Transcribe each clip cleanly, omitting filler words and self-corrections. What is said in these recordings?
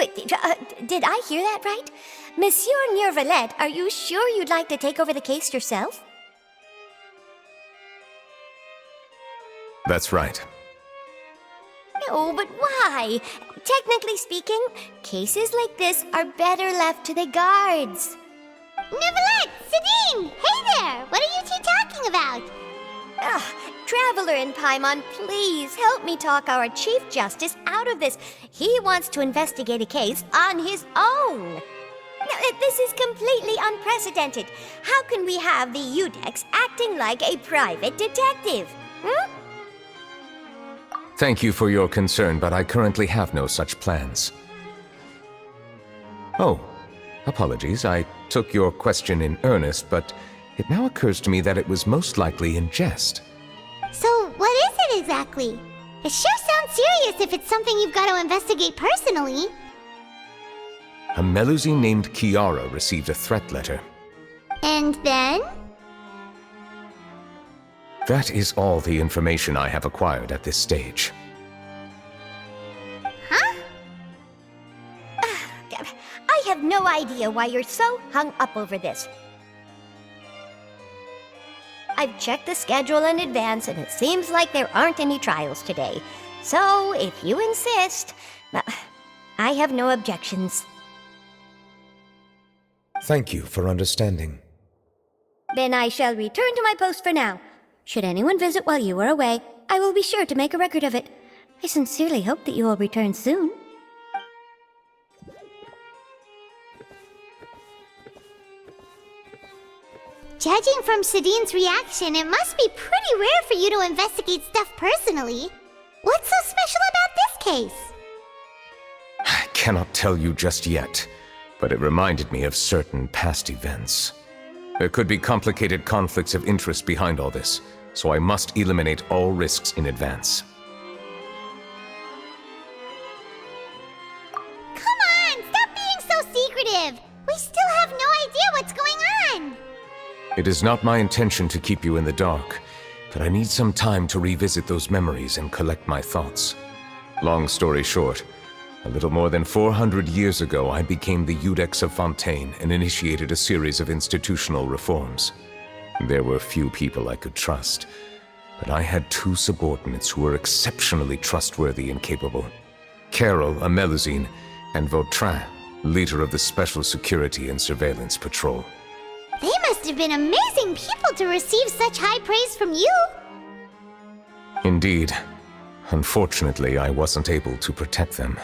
Wait, did I hear that right? Monsieur Nervalet, are you sure you'd like to take over the case yourself? That's right. No, but why? Technically speaking, cases like this are better left to the guards. Nervalet! Sidine! Hey there! What are you two talking about? Traveler and Paimon, please help me talk our Chief Justice out of this. He wants to investigate a case on his own. Now, this is completely unprecedented. How can we have the Udex acting like a private detective? Thank you for your concern, but I currently have no such plans. Oh, apologies. I took your question in earnest, but it now occurs to me that it was most likely in jest. So, what is it exactly? It sure sounds serious if it's something you've got to investigate personally. A Melusine named Kiara received a threat letter. And then? That is all the information I have acquired at this stage. Huh? I have no idea why you're so hung up over this. I've checked the schedule in advance, and it seems like there aren't any trials today. So, if you insist, I have no objections. Thank you for understanding. Then I shall return to my post for now. Should anyone visit while you are away, I will be sure to make a record of it. I sincerely hope that you will return soon. Judging from Sidine's reaction, it must be pretty rare for you to investigate stuff personally. What's so special about this case? I cannot tell you just yet, but it reminded me of certain past events. There could be complicated conflicts of interest behind all this, so I must eliminate all risks in advance. Come on, stop being so secretive! We still have no idea what's going on! It is not my intention to keep you in the dark, but I need some time to revisit those memories and collect my thoughts. Long story short, a little more than 400 years ago, I became the Udex of Fontaine and initiated a series of institutional reforms. There were few people I could trust, but I had two subordinates who were exceptionally trustworthy and capable. Carol, a Melusine, and Vautrin, leader of the Special Security and Surveillance Patrol. They must have been amazing people to receive such high praise from you! Indeed. Unfortunately, I wasn't able to protect them.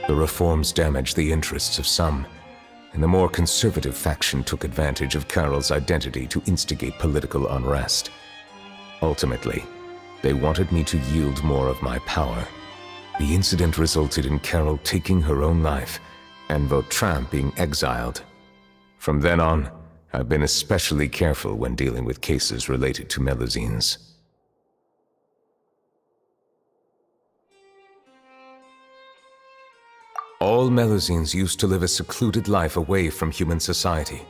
The reforms damaged the interests of some, and the more conservative faction took advantage of Carol's identity to instigate political unrest. Ultimately, they wanted me to yield more of my power. The incident resulted in Carol taking her own life, and Vautrin being exiled. From then on, I've been especially careful when dealing with cases related to Melusines. All Melusines used to live a secluded life away from human society.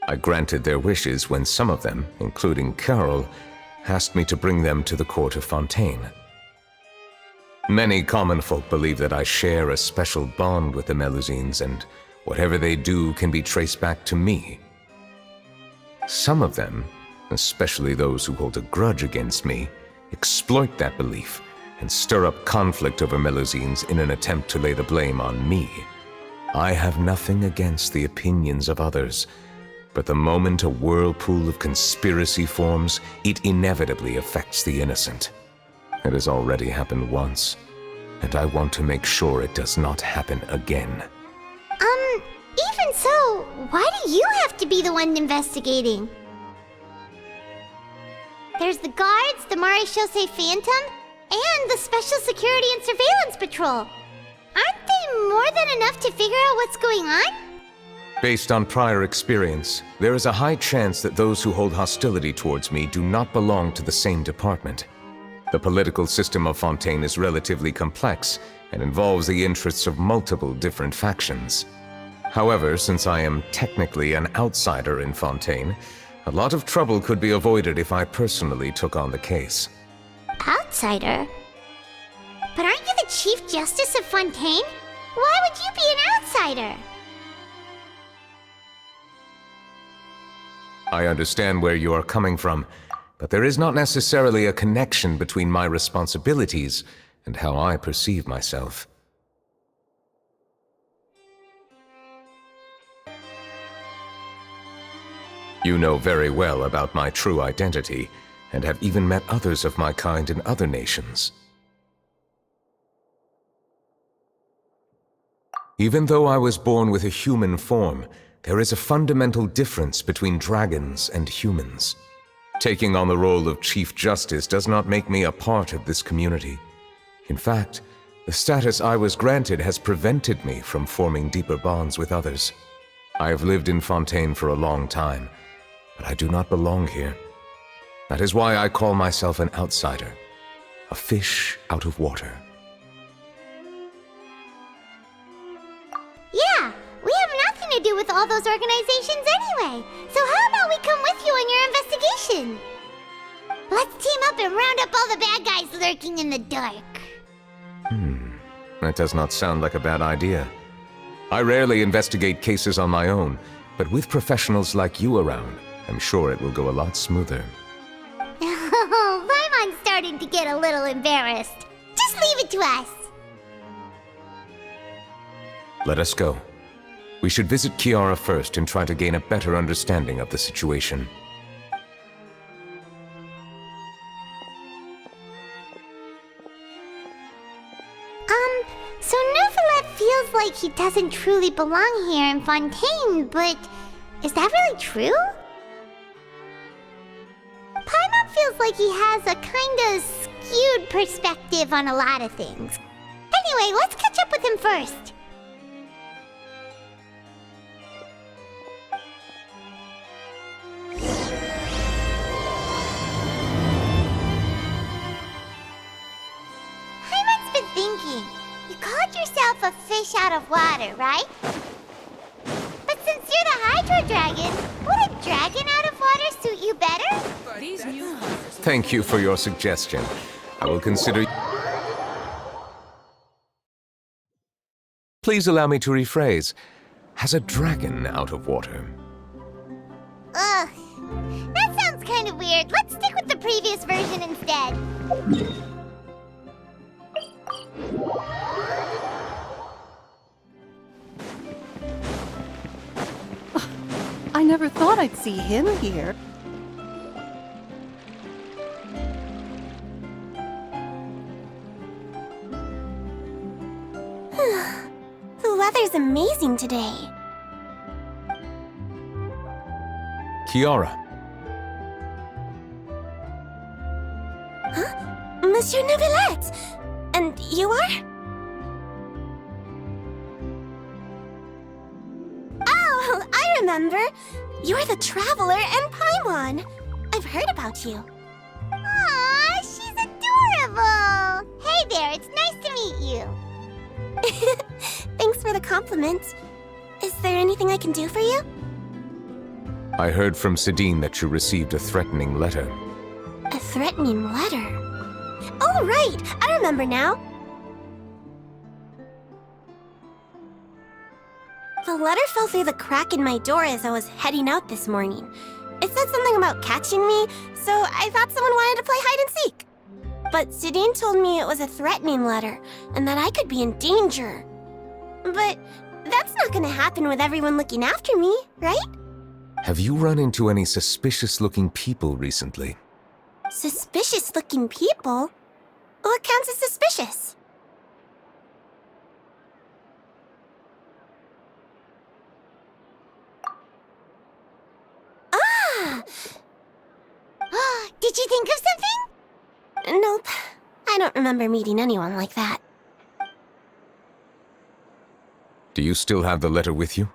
I granted their wishes when some of them, including Carol, asked me to bring them to the court of Fontaine. Many common folk believe that I share a special bond with the Melusines, and whatever they do can be traced back to me. Some of them, especially those who hold a grudge against me, exploit that belief and stir up conflict over Melusines in an attempt to lay the blame on me. I have nothing against the opinions of others, but the moment a whirlpool of conspiracy forms, it inevitably affects the innocent. It has already happened once, and I want to make sure it does not happen again. Even so, why do you have to be the one investigating? There's the guards, the Marechaussee Phantom, and the Special Security and Surveillance Patrol. Aren't they more than enough to figure out what's going on? Based on prior experience, there is a high chance that those who hold hostility towards me do not belong to the same department. The political system of Fontaine is relatively complex and involves the interests of multiple different factions. However, since I am technically an outsider in Fontaine, a lot of trouble could be avoided if I personally took on the case. Outsider? But aren't you the Chief Justice of Fontaine? Why would you be an outsider? I understand where you are coming from, but there is not necessarily a connection between my responsibilities and how I perceive myself. You know very well about my true identity, and have even met others of my kind in other nations. Even though I was born with a human form, there is a fundamental difference between dragons and humans. Taking on the role of Chief Justice does not make me a part of this community. In fact, the status I was granted has prevented me from forming deeper bonds with others. I have lived in Fontaine for a long time, but I do not belong here. That is why I call myself an outsider, a fish out of water. Yeah, we have nothing to do with all those organizations anyway. So how about we come with you on your investigation? Let's team up and round up all the bad guys lurking in the dark. That does not sound like a bad idea. I rarely investigate cases on my own, but with professionals like you around, I'm sure it will go a lot smoother. Oh, Paimon's starting to get a little embarrassed. Just leave it to us. Let us go. We should visit Kiara first and try to gain a better understanding of the situation. So Neuvillette feels like he doesn't truly belong here in Fontaine, but is that really true? Paimon feels like he has a kinda skewed perspective on a lot of things. Anyway, let's catch up with him first. Paimon's been thinking. You called yourself a fish out of water, right? But since you're the Hydro Dragon, would a dragon out of water suit you better? Thank you for your suggestion. I will consider... Please allow me to rephrase. Has a dragon out of water? Ugh. That sounds kind of weird. Let's stick with the previous version instead. I never thought I'd see him here. The weather's amazing today. Kiara. Monsieur Neuvillette! And you are? Oh, I remember. You're the Traveler and Paimon. I've heard about you. Aw, she's adorable! Hey there, it's nice to meet you. Thanks for the compliment. Is there anything I can do for you? I heard from Sidine that you received a threatening letter. A threatening letter? Oh, right! I remember now. The letter fell through the crack in my door as I was heading out this morning. It said something about catching me, so I thought someone wanted to play hide and seek. But Sidine told me it was a threatening letter, and that I could be in danger. But that's not gonna happen with everyone looking after me, right? Have you run into any suspicious-looking people recently? Suspicious-looking people? What counts as suspicious? Ah! Did you think of something? Nope. I don't remember meeting anyone like that. Do you still have the letter with you?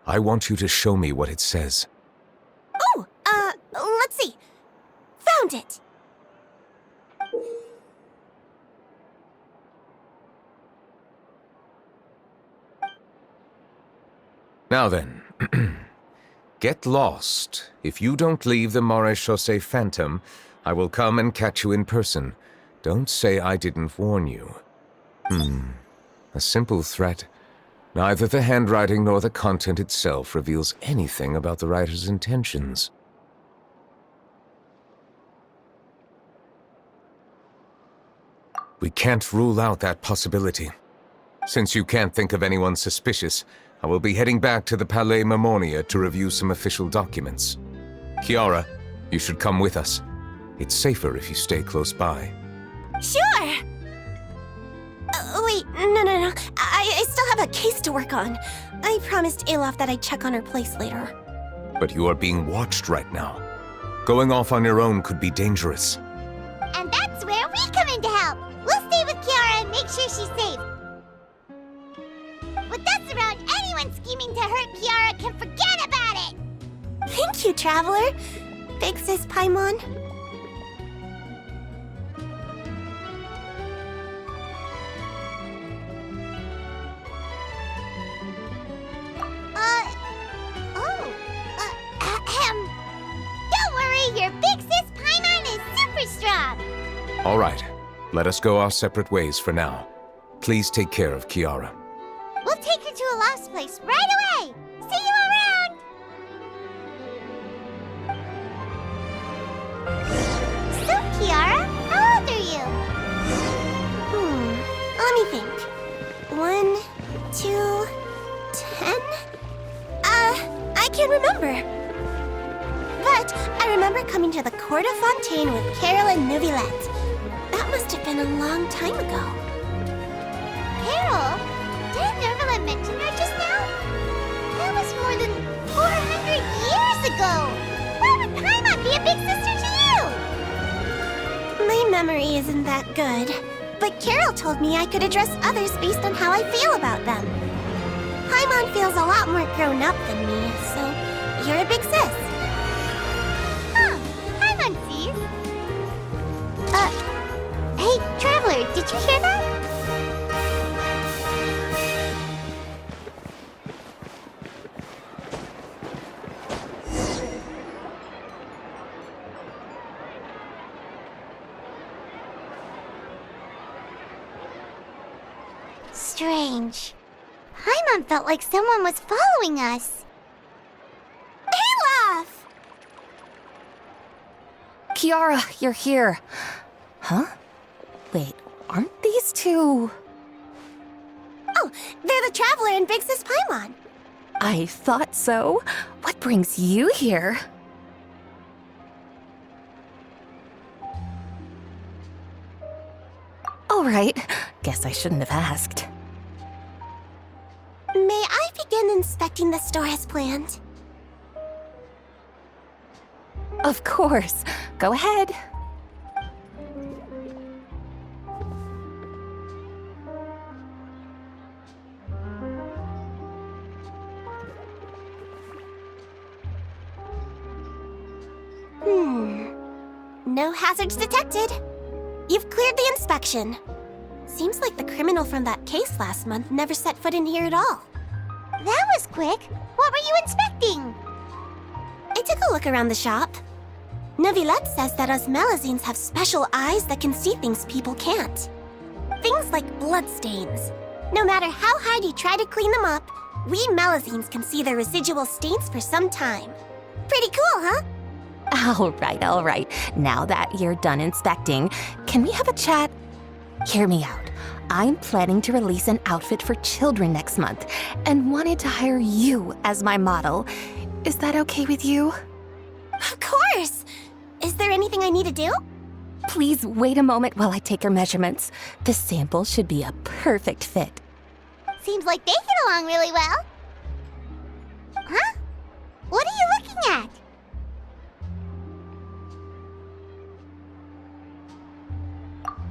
I want you to show me what it says. Oh, let's see. Found it. Now then, get lost. If you don't leave the Maréchaussée Phantom, I will come and catch you in person. Don't say I didn't warn you. A simple threat. Neither the handwriting nor the content itself reveals anything about the writer's intentions. We can't rule out that possibility. Since you can't think of anyone suspicious, I will be heading back to the Palais Mermonia to review some official documents. Kiara, you should come with us. It's safer if you stay close by. Sure! Wait, no. I still have a case to work on. I promised Alof that I'd check on her place later. But you are being watched right now. Going off on your own could be dangerous. And that's where we come in to help. We'll stay with Kiara and make sure she's safe. With us around, anyone scheming to hurt Kiara can forget about it! Thank you, Traveler. Big Sis Paimon. Don't worry, your big sis Paimon is super strong! All right, let us go our separate ways for now. Please take care of Kiara. We'll take her to a lost place right away! See you around! So, Kiara, how old are you? Let me think. 1, 2, 10? I can't remember. But I remember coming to the Court of Fontaine with Carol and Neuvillette. That must have been a long time ago. Carol? Didn't Neuvillette mention her just now? That was more than 400 years ago! Why would Paimon be a big sister to you? My memory isn't that good. But Carol told me I could address others based on how I feel about them. Paimon feels a lot more grown up than me, so you're a big sis. Huh, Paimon sees. Hey, Traveler, did you hear that? Strange. Paimon felt like someone was following us. Olaf! Kiara, you're here. Huh? Wait, aren't these two... Oh, they're the Traveler and Big Sis Paimon. I thought so. What brings you here? All right, guess I shouldn't have asked. May I begin inspecting the store as planned? Of course. Go ahead. No hazards detected. You've cleared the inspection. Seems like the criminal from that case last month never set foot in here at all. That was quick. What were you inspecting? I took a look around the shop. Neuvillette says that us Melazines have special eyes that can see things people can't. Things like bloodstains. No matter how hard you try to clean them up, we Melazines can see the residual stains for some time. Pretty cool, huh? All right. Now that you're done inspecting, can we have a chat? Hear me out. I'm planning to release an outfit for children next month and wanted to hire you as my model. Is that okay with you? Of course! Is there anything I need to do? Please wait a moment while I take your measurements. The sample should be a perfect fit. Seems like they get along really well. Huh? What are you looking at?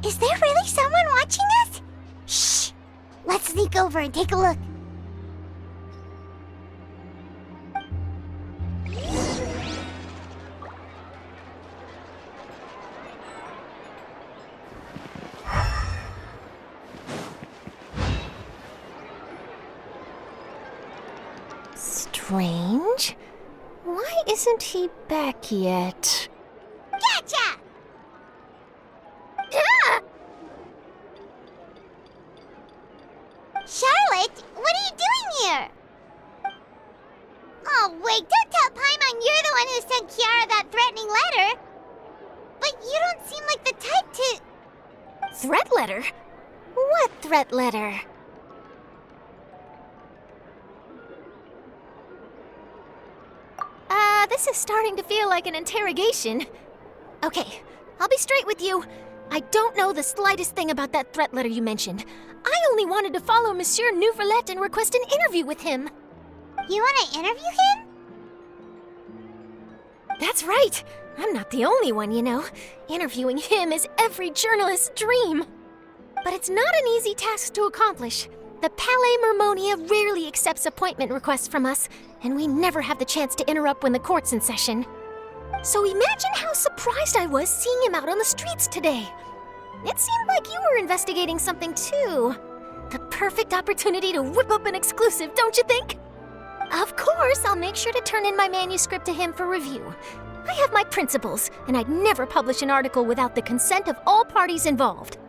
Is there really someone watching us? Shh! Let's sneak over and take a look. Strange. Why isn't he back yet? Gotcha! it! What are you doing here? Oh, wait, don't tell Paimon you're the one who sent Kiara that threatening letter. But you don't seem like the type to... Threat letter? What threat letter? This is starting to feel like an interrogation. Okay, I'll be straight with you. I don't know the slightest thing about that threat letter you mentioned. I only wanted to follow Monsieur Nouvelet and request an interview with him. You want to interview him? That's right. I'm not the only one, you know. Interviewing him is every journalist's dream. But it's not an easy task to accomplish. The Palais Mermonia rarely accepts appointment requests from us, and we never have the chance to interrupt when the court's in session. So imagine how surprised I was seeing him out on the streets today. It seemed like you were investigating something too. The perfect opportunity to whip up an exclusive, don't you think? Of course, I'll make sure to turn in my manuscript to him for review. I have my principles, and I'd never publish an article without the consent of all parties involved.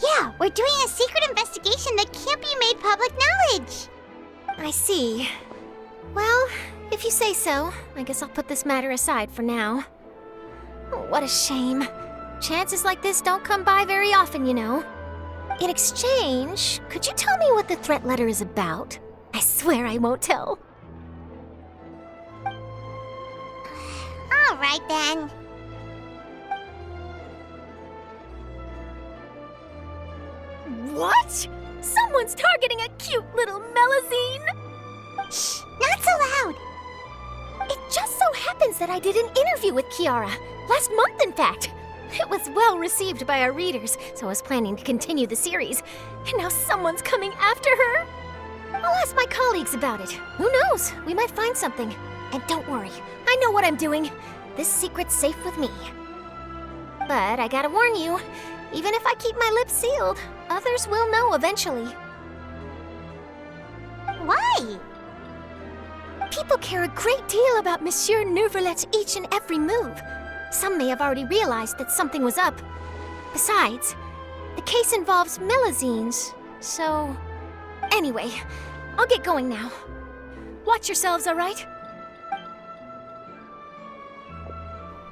Yeah, we're doing a secret investigation that can't be made public knowledge. I see. Well, if you say so, I guess I'll put this matter aside for now. Oh, what a shame. Chances like this don't come by very often, you know. In exchange, could you tell me what the threat letter is about? I swear I won't tell. All right, then. What? Someone's targeting a cute little melazine? Shh, not so loud. It just so happens that I did an interview with Kiara. Last month, in fact. It was well received by our readers, so I was planning to continue the series. And now someone's coming after her. I'll ask my colleagues about it. Who knows? We might find something. And don't worry, I know what I'm doing. This secret's safe with me. But I gotta warn you, even if I keep my lips sealed, others will know eventually. Why? People care a great deal about Monsieur Nouvelet's each and every move. Some may have already realized that something was up. Besides, the case involves melazines, so... Anyway, I'll get going now. Watch yourselves, all right?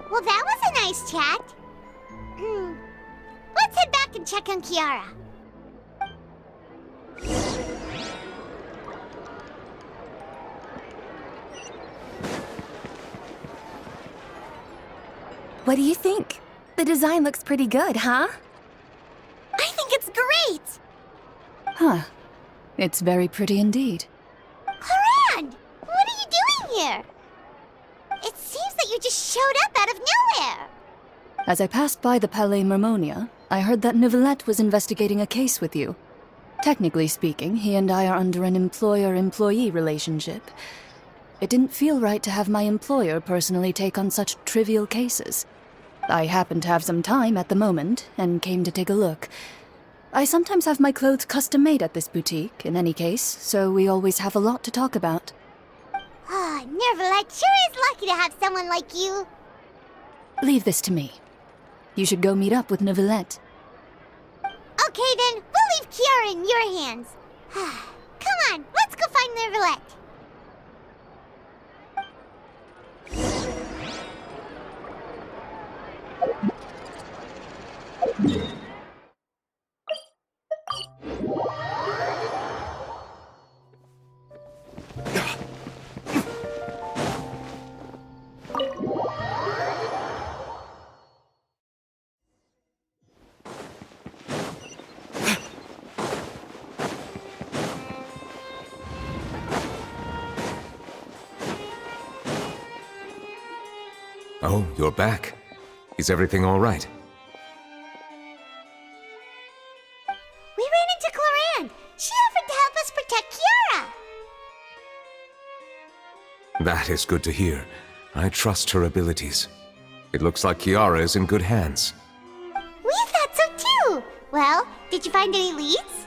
Well, that was a nice chat. Let's head back and check on Kiara. What do you think? The design looks pretty good, huh? I think it's great! Huh. It's very pretty indeed. Harand! What are you doing here? It seems that you just showed up out of nowhere. As I passed by the Palais Mermonia, I heard that Nouvelet was investigating a case with you. Technically speaking, he and I are under an employer-employee relationship. It didn't feel right to have my employer personally take on such trivial cases. I happened to have some time at the moment, and came to take a look. I sometimes have my clothes custom-made at this boutique, in any case, so we always have a lot to talk about. Ah, Nouvelet sure is lucky to have someone like you. Leave this to me. You should go meet up with Nouvelet. Okay then, we'll leave Kiara in your hands. Come on, let's go find Nouvelet. Oh, you're back. Is everything all right? We ran into Clorande. She offered to help us protect Kiara. That is good to hear. I trust her abilities. It looks like Kiara is in good hands. We thought so too. Well, did you find any leads?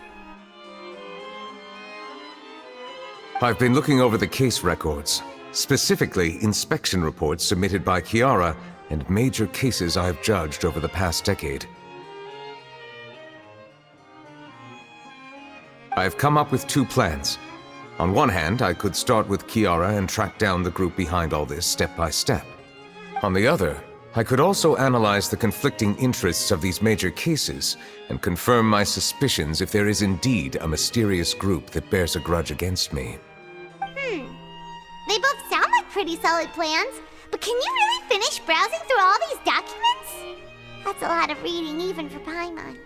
I've been looking over the case records, specifically inspection reports submitted by Kiara and major cases I've judged over the past decade. I've come up with two plans. On one hand, I could start with Kiara and track down the group behind all this step by step. On the other, I could also analyze the conflicting interests of these major cases and confirm my suspicions if there is indeed a mysterious group that bears a grudge against me. They both sound like pretty solid plans, but can you really finish browsing through all these documents? That's a lot of reading even for Paimon.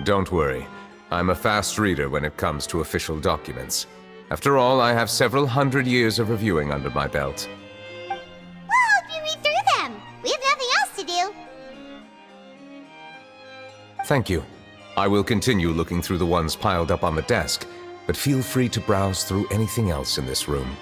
Don't worry. I'm a fast reader when it comes to official documents. After all, I have several hundred years of reviewing under my belt. We'll help you read through them. We have nothing else to do. Thank you. I will continue looking through the ones piled up on the desk, but feel free to browse through anything else in this room.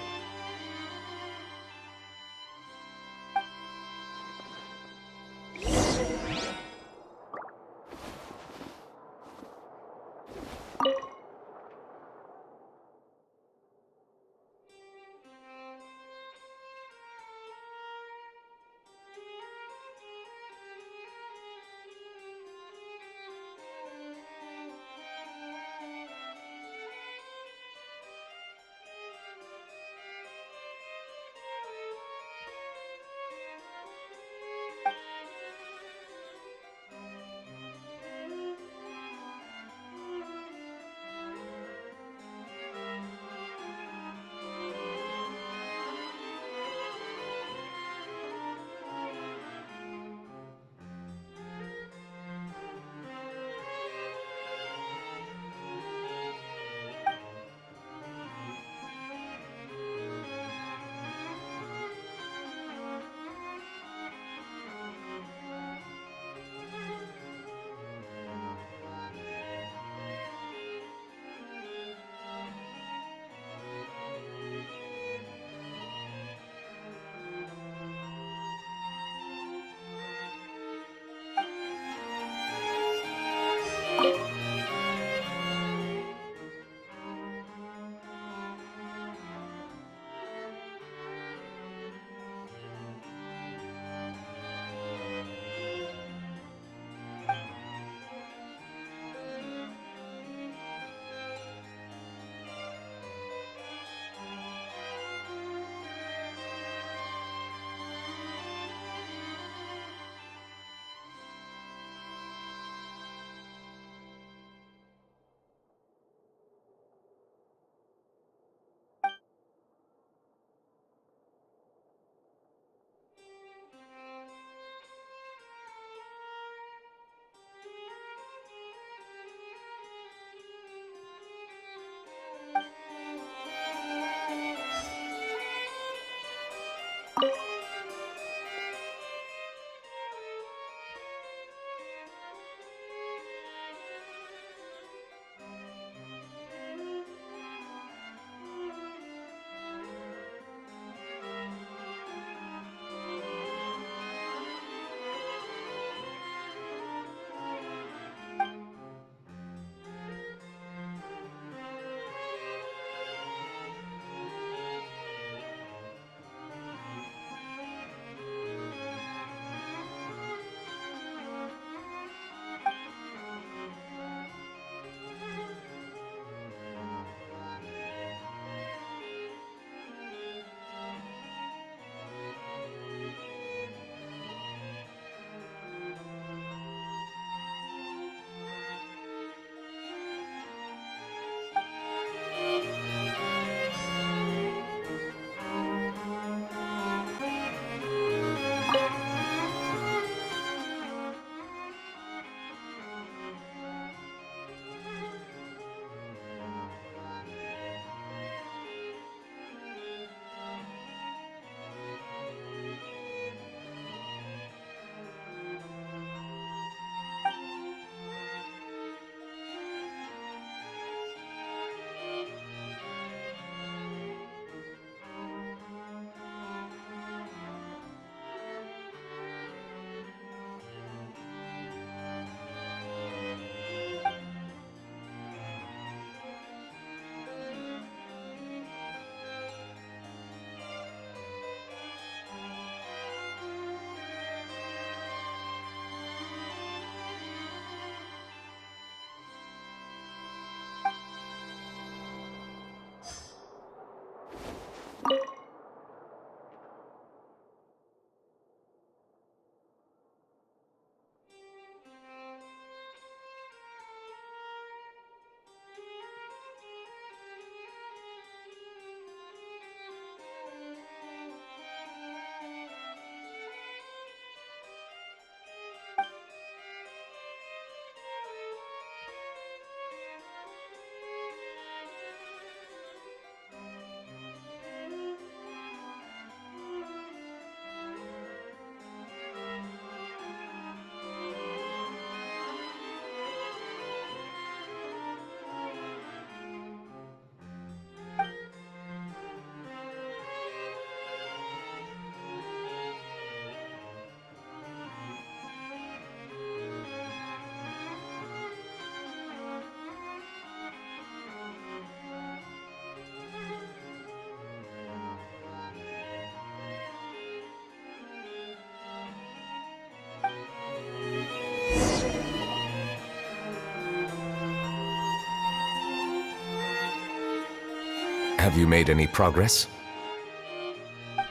Have you made any progress?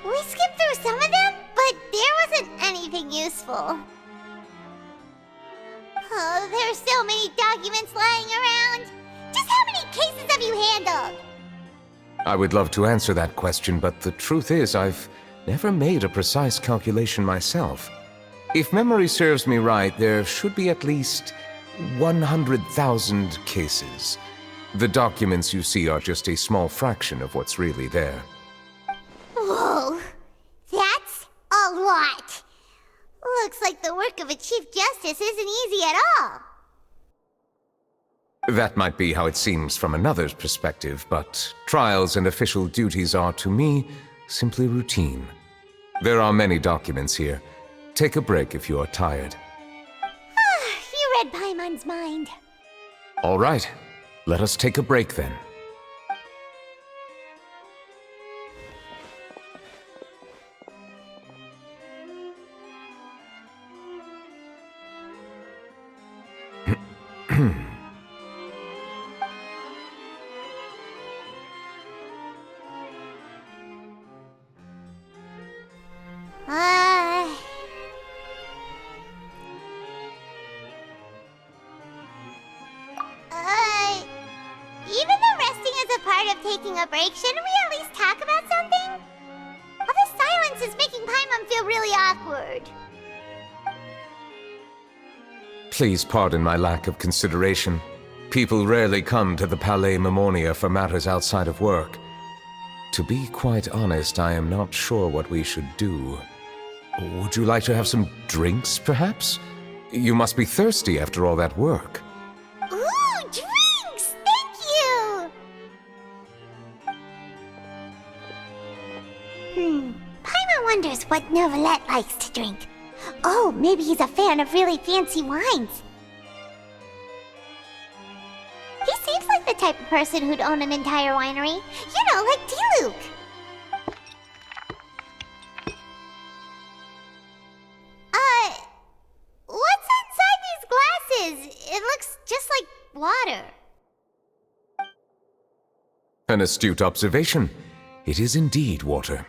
We skipped through some of them, but there wasn't anything useful. Oh, there's so many documents lying around. Just how many cases have you handled? I would love to answer that question, but the truth is I've never made a precise calculation myself. If memory serves me right, there should be at least 100,000 cases. The documents you see are just a small fraction of what's really there. Whoa, that's a lot. Looks like the work of a Chief Justice isn't easy at all. That might be how it seems from another's perspective, but trials and official duties are, to me, simply routine. There are many documents here. Take a break if you are tired. You read Paimon's mind. All right, let us take a break then. Even though resting is a part of taking a break, shouldn't we at least talk about something? All this silence is making Paimon feel really awkward. Please pardon my lack of consideration. People rarely come to the Palais Mermonia for matters outside of work. To be quite honest, I am not sure what we should do. Would you like to have some drinks, perhaps? You must be thirsty after all that work. Ooh, drinks! Thank you! Paimon wonders what Novelette likes to drink. Oh, maybe he's a fan of really fancy wines. He seems like the type of person who'd own an entire winery. You know, like Diluc. What's inside these glasses? It looks just like water. An astute observation. It is indeed water.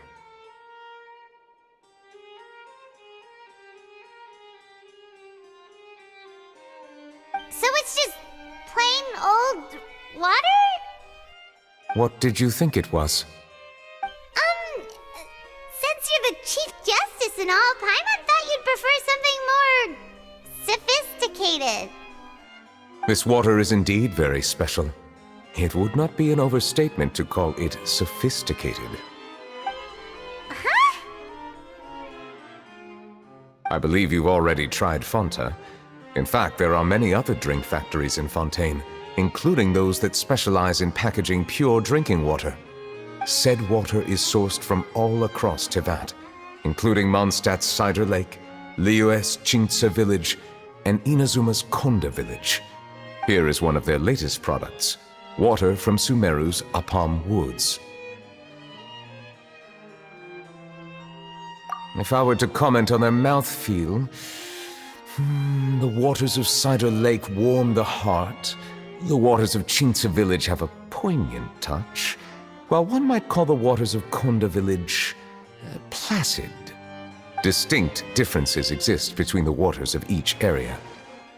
So it's just plain old water? What did you think it was? Since you're the Chief Justice and all, Paimon thought you'd prefer something more sophisticated. This water is indeed very special. It would not be an overstatement to call it sophisticated. Huh? I believe you've already tried Fonta. In fact, there are many other drink factories in Fontaine, including those that specialize in packaging pure drinking water. Said water is sourced from all across Tevat, including Mondstadt's Cider Lake, Liyue's Chintsa Village, and Inazuma's Konda Village. Here is one of their latest products, water from Sumeru's Apam Woods. If I were to comment on their mouthfeel, the waters of Cider Lake warm the heart. The waters of Chintsa Village have a poignant touch, while one might call the waters of Konda Village placid. Distinct differences exist between the waters of each area.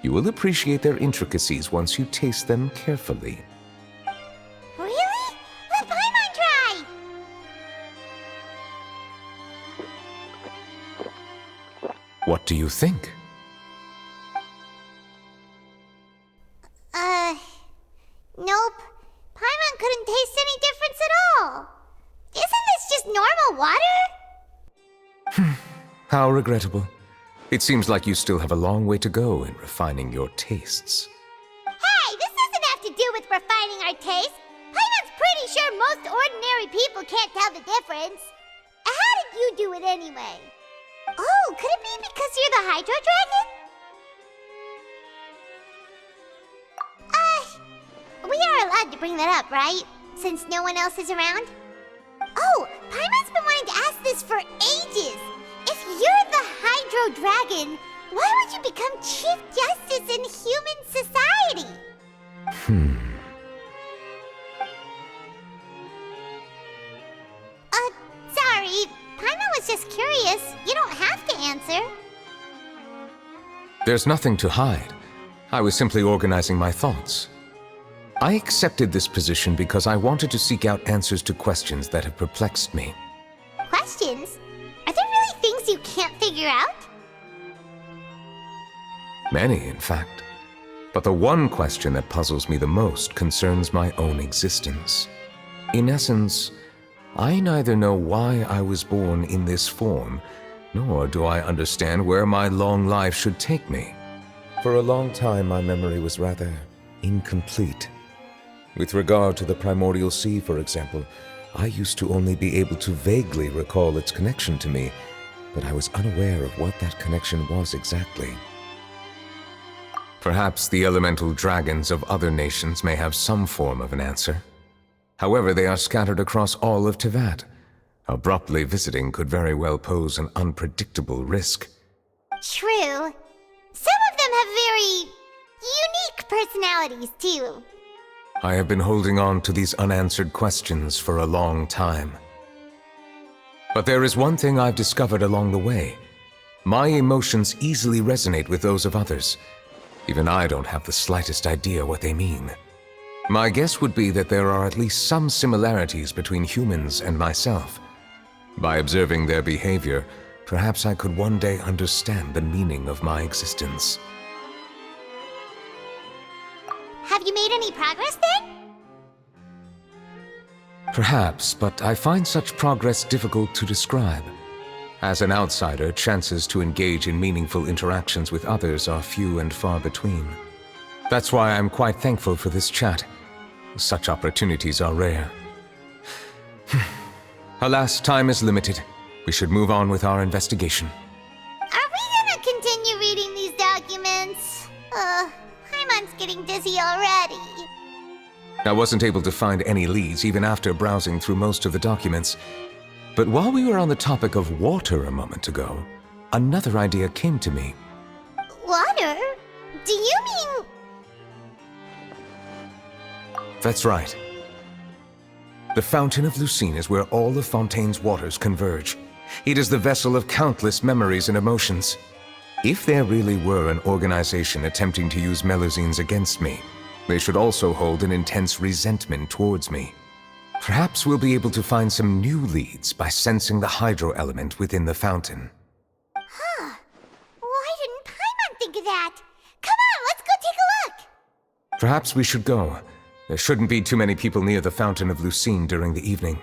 You will appreciate their intricacies once you taste them carefully. Really? Let Paimon try! What do you think? Nope. Paimon couldn't taste any difference at all. Isn't this just normal water? How regrettable. It seems like you still have a long way to go in refining your tastes. Hey, this doesn't have to do with refining our taste. Paimon's pretty sure most ordinary people can't tell the difference. How did you do it anyway? Oh, could it be because you're the Hydro Dragon? We are allowed to bring that up, right? Since no one else is around? Oh, Paimon's been wanting to ask this for ages! If you're the Hydro Dragon, why would you become Chief Justice in human society? There's nothing to hide. I was simply organizing my thoughts. I accepted this position because I wanted to seek out answers to questions that have perplexed me. Questions? Are there really things you can't figure out? Many, in fact. But the one question that puzzles me the most concerns my own existence. In essence, I neither know why I was born in this form, nor do I understand where my long life should take me. For a long time, my memory was rather incomplete. With regard to the primordial sea, for example, I used to only be able to vaguely recall its connection to me, but I was unaware of what that connection was exactly. Perhaps the elemental dragons of other nations may have some form of an answer. However, they are scattered across all of Tevat. Abruptly visiting could very well pose an unpredictable risk. True. Some of them have very unique personalities, too. I have been holding on to these unanswered questions for a long time. But there is one thing I've discovered along the way. My emotions easily resonate with those of others. Even I don't have the slightest idea what they mean. My guess would be that there are at least some similarities between humans and myself. By observing their behavior, perhaps I could one day understand the meaning of my existence. Have you made any progress then? Perhaps, but I find such progress difficult to describe. As an outsider, chances to engage in meaningful interactions with others are few and far between. That's why I'm quite thankful for this chat. Such opportunities are rare. Alas, time is limited. We should move on with our investigation. Are we gonna continue reading these documents? Paimon's getting dizzy already. I wasn't able to find any leads even after browsing through most of the documents. But while we were on the topic of water a moment ago, another idea came to me. Water? Do you mean... That's right. The Fountain of Lucine is where all of Fontaine's waters converge. It is the vessel of countless memories and emotions. If there really were an organization attempting to use Melusines against me, they should also hold an intense resentment towards me. Perhaps we'll be able to find some new leads by sensing the hydro element within the fountain. Huh. Why didn't Paimon think of that? Come on, let's go take a look! Perhaps we should go. There shouldn't be too many people near the Fountain of Lucine during the evening.